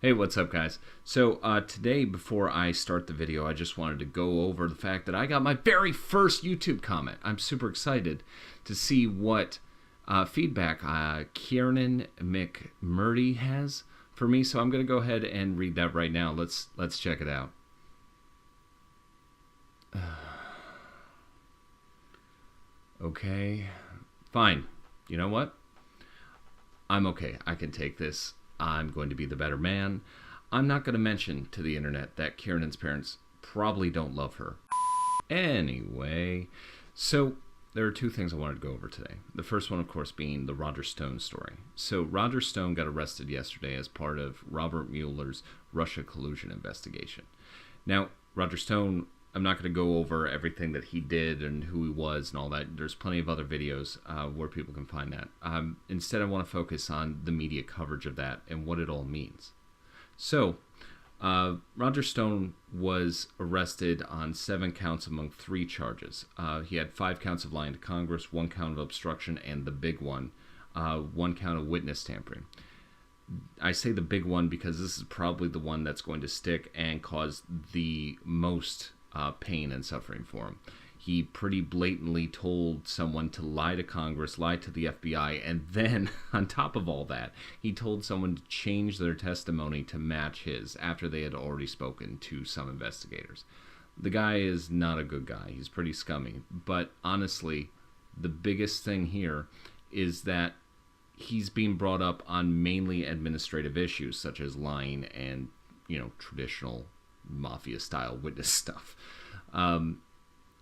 Hey, what's up, guys? So today, before I start the video, I just wanted to go over the fact that I got my very first YouTube comment. I'm super excited to see what feedback Kieran McMurdy has for me. So I'm going to go ahead and read that right now. Let's check it out. Okay, fine. You know what? I'm okay. I can take this. I'm going to be the better man. I'm not going to mention to the internet that Kieran's parents probably don't love her. Anyway, so there are two things I wanted to go over today. The first one, of course, being the Roger Stone story. So Roger Stone got arrested yesterday as part of Robert Mueller's Russia collusion investigation. Now, Roger Stone, I'm not going to go over everything that he did and who he was and all that. There's plenty of other videos where people can find that. Instead, I want to focus on the media coverage of that and what it all means. So, Roger Stone was arrested on 7 counts among 3 charges. He had 5 counts of lying to Congress, 1 count of obstruction, and the big one, 1 count of witness tampering. I say the big one because this is probably the one that's going to stick and cause the most pain and suffering for him. He pretty blatantly told someone to lie to Congress, lie to the FBI, and then, on top of all that, he told someone to change their testimony to match his after they had already spoken to some investigators. The guy is not a good guy. He's pretty scummy. But honestly, the biggest thing here is that he's being brought up on mainly administrative issues, such as lying and, traditional mafia-style witness stuff.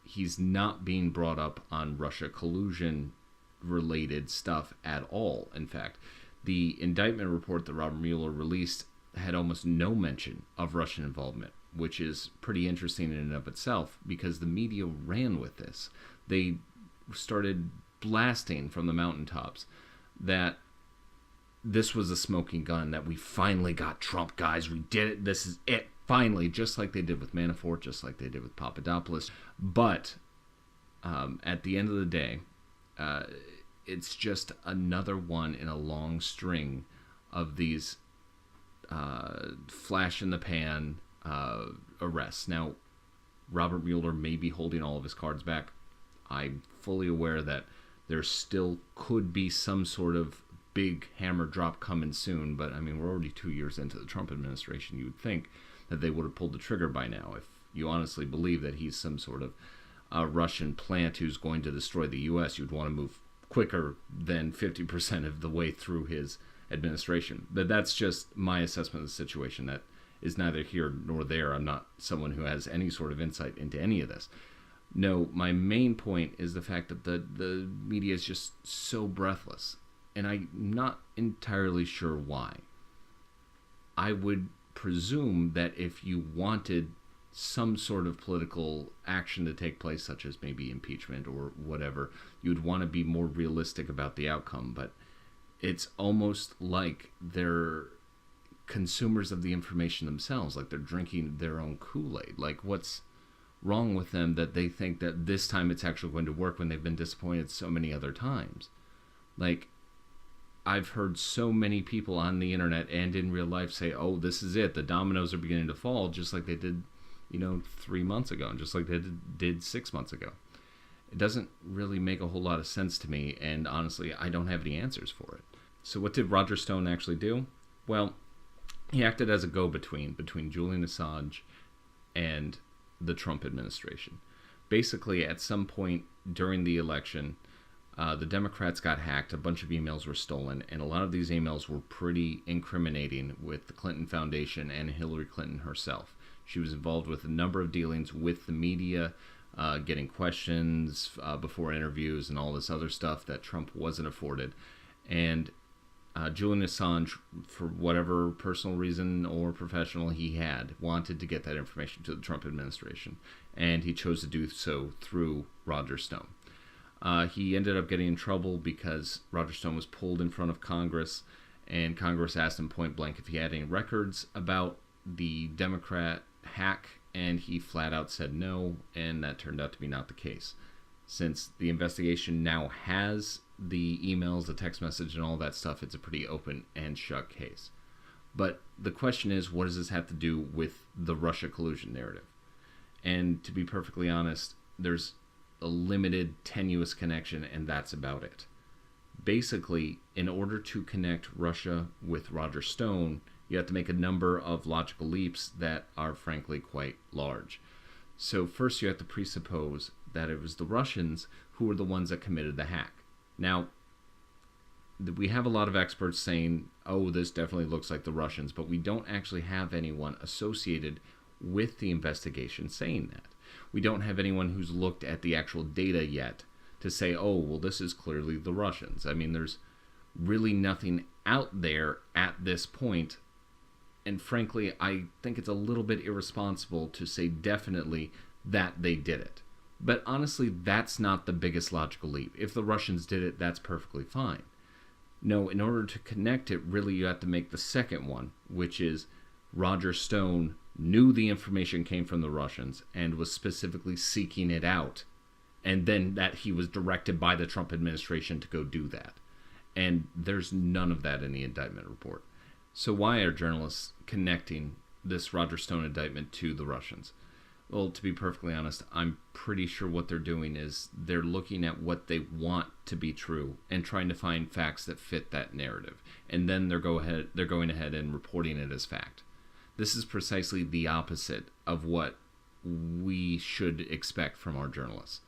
He's not being brought up on Russia collusion-related stuff at all. In fact, the indictment report that Robert Mueller released had almost no mention of Russian involvement, which is pretty interesting in and of itself because the media ran with this. They started blasting from the mountaintops that this was a smoking gun, that we finally got Trump, guys. We did it. This is it. Finally, just like they did with Manafort, just like they did with Papadopoulos. But at the end of the day, it's just another one in a long string of these flash-in-the-pan arrests. Now, Robert Mueller may be holding all of his cards back. I'm fully aware that there still could be some sort of big hammer drop coming soon, but I mean, we're already 2 years into the Trump administration. You would think that they would have pulled the trigger by now if you honestly believe that he's some sort of Russian plant who's going to destroy the U.S. You'd want to move quicker than 50% of the way through his administration. But that's just my assessment of the situation. That is neither here nor there. I'm not someone who has any sort of insight into any of this. No, my main point is the fact that the media is just so breathless. And I'm not entirely sure why. I would presume that if you wanted some sort of political action to take place, such as maybe impeachment or whatever, you'd want to be more realistic about the outcome. But it's almost like they're consumers of the information themselves, like they're drinking their own Kool-Aid. Like, what's wrong with them that they think that this time it's actually going to work when they've been disappointed so many other times? Like, I've heard so many people on the internet and in real life say, oh, this is it. The dominoes are beginning to fall, just like they did, 3 months ago, and just like they did 6 months ago. It doesn't really make a whole lot of sense to me, and honestly, I don't have any answers for it. So what did Roger Stone actually do? Well, he acted as a go-between between Julian Assange and the Trump administration. Basically, at some point during the election, the Democrats got hacked, a bunch of emails were stolen, and a lot of these emails were pretty incriminating with the Clinton Foundation and Hillary Clinton herself. She was involved with a number of dealings with the media, getting questions before interviews and all this other stuff that Trump wasn't afforded. And Julian Assange, for whatever personal reason or professional he had, wanted to get that information to the Trump administration, and he chose to do so through Roger Stone. He ended up getting in trouble because Roger Stone was pulled in front of Congress, and Congress asked him point blank if he had any records about the Democrat hack, and he flat out said no, and that turned out to be not the case. Since the investigation now has the emails, the text message, and all that stuff, it's a pretty open and shut case. But the question is, what does this have to do with the Russia collusion narrative? And to be perfectly honest, there's a limited, tenuous connection, and that's about it. Basically, in order to connect Russia with Roger Stone, you have to make a number of logical leaps that are frankly quite large. So first you have to presuppose that it was the Russians who were the ones that committed the hack. Now, we have a lot of experts saying, oh, this definitely looks like the Russians, but we don't actually have anyone associated with the investigation saying that. We don't have anyone who's looked at the actual data yet to say, oh, well, this is clearly the Russians. I mean, there's really nothing out there at this point. And frankly, I think it's a little bit irresponsible to say definitely that they did it. But honestly, that's not the biggest logical leap. If the Russians did it, that's perfectly fine. No, in order to connect it, really you have to make the second one, which is Roger Stone knew the information came from the Russians and was specifically seeking it out, and then that he was directed by the Trump administration to go do that. And there's none of that in the indictment report. So why are journalists connecting this Roger Stone indictment to the Russians? Well, to be perfectly honest, I'm pretty sure what they're doing is they're looking at what they want to be true and trying to find facts that fit that narrative. And then they're going ahead and reporting it as fact. This is precisely the opposite of what we should expect from our journalists.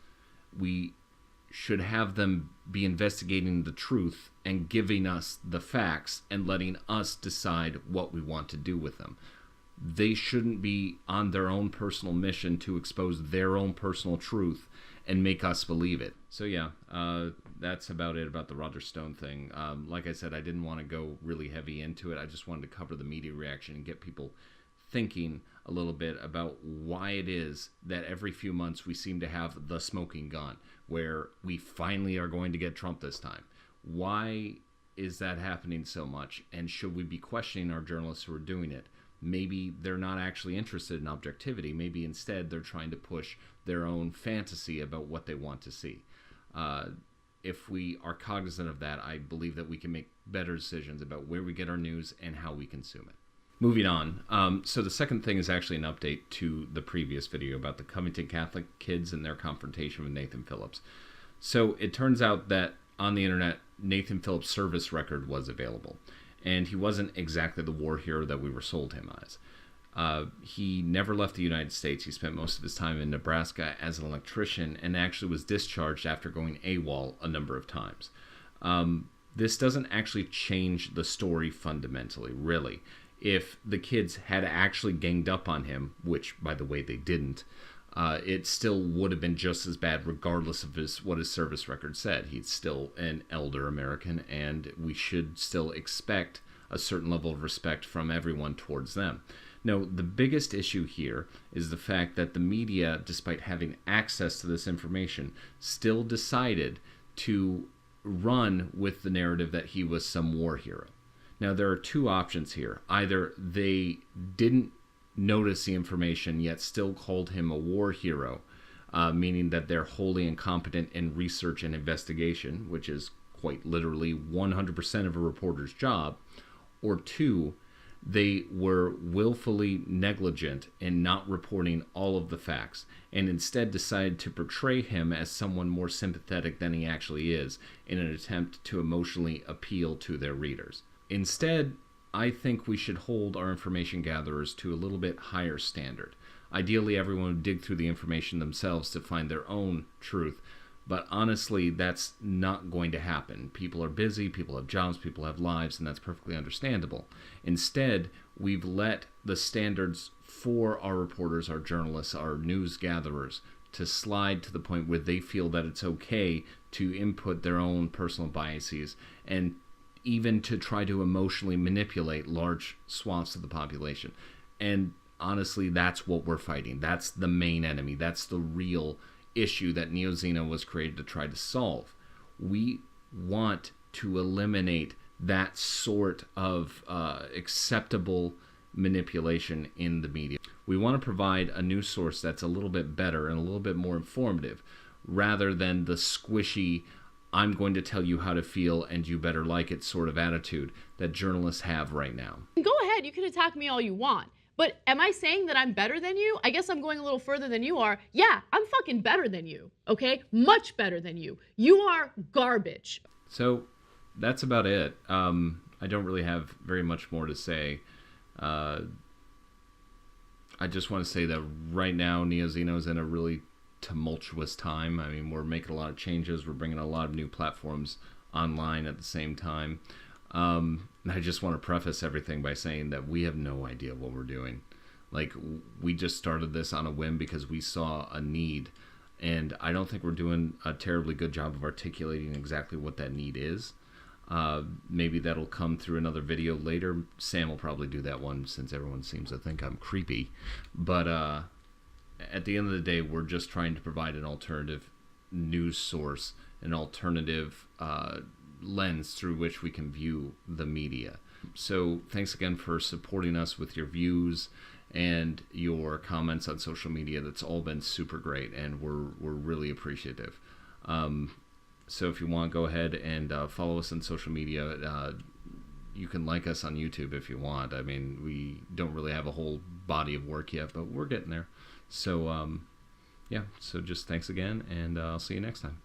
We should have them be investigating the truth and giving us the facts and letting us decide what we want to do with them. They shouldn't be on their own personal mission to expose their own personal truth and make us believe it. So yeah, that's about it about the Roger Stone thing. Like I said, I didn't want to go really heavy into it. I just wanted to cover the media reaction and get people thinking a little bit about why it is that every few months we seem to have the smoking gun, where we finally are going to get Trump this time. Why is that happening so much? And should we be questioning our journalists who are doing it? Maybe they're not actually interested in objectivity. Maybe instead they're trying to push their own fantasy about what they want to see. If we are cognizant of that, I believe that we can make better decisions about where we get our news and how we consume it. Moving on. So the second thing is actually an update to the previous video about the Covington Catholic kids and their confrontation with Nathan Phillips. So it turns out that on the internet, Nathan Phillips' service record was available. And he wasn't exactly the war hero that we were sold him as. He never left the United States. He spent most of his time in Nebraska as an electrician and actually was discharged after going AWOL a number of times. This doesn't actually change the story fundamentally, really. If the kids had actually ganged up on him, which, by the way, they didn't, it still would have been just as bad regardless of what his service record said. He's still an elder American, and we should still expect a certain level of respect from everyone towards them. No, the biggest issue here is the fact that the media, despite having access to this information, still decided to run with the narrative that he was some war hero. Now, there are two options here. Either they didn't notice the information yet still called him a war hero, meaning that they're wholly incompetent in research and investigation, which is quite literally 100% of a reporter's job, or two, they were willfully negligent in not reporting all of the facts and instead decided to portray him as someone more sympathetic than he actually is in an attempt to emotionally appeal to their readers. Instead, I think we should hold our information gatherers to a little bit higher standard. Ideally, everyone would dig through the information themselves to find their own truth, but honestly, that's not going to happen. People are busy, people have jobs, people have lives, and that's perfectly understandable. Instead, we've let the standards for our reporters, our journalists, our news gatherers to slide to the point where they feel that it's okay to input their own personal biases and even to try to emotionally manipulate large swaths of the population. And honestly, that's what we're fighting. That's the main enemy. That's the real issue that NeoZeno was created to try to solve. We want to eliminate that sort of acceptable manipulation in the media. We want to provide a news source that's a little bit better and a little bit more informative, rather than the squishy, I'm going to tell you how to feel and you better like it sort of attitude that journalists have right now. Go ahead, you can attack me all you want. But am I saying that I'm better than you? I guess I'm going a little further than you are. Yeah, I'm fucking better than you, okay? Much better than you. You are garbage. So that's about it. I don't really have very much more to say. I just want to say that right now NeoZeno's in a really tumultuous time. I mean, we're making a lot of changes. We're bringing a lot of new platforms online at the same time. I just want to preface everything by saying that we have no idea what we're doing. Like, we just started this on a whim because we saw a need, and I don't think we're doing a terribly good job of articulating exactly what that need is. Maybe that'll come through another video later. Sam will probably do that one since everyone seems to think I'm creepy. But at the end of the day, we're just trying to provide an alternative news source, an alternative lens through which we can view the media. So thanks again for supporting us with your views and your comments on social media. That's all been super great, and we're really appreciative. So if you want, go ahead and follow us on social media. You can like us on YouTube if you want. I mean, we don't really have a whole body of work yet, but we're getting there. So, yeah, so just thanks again, and I'll see you next time.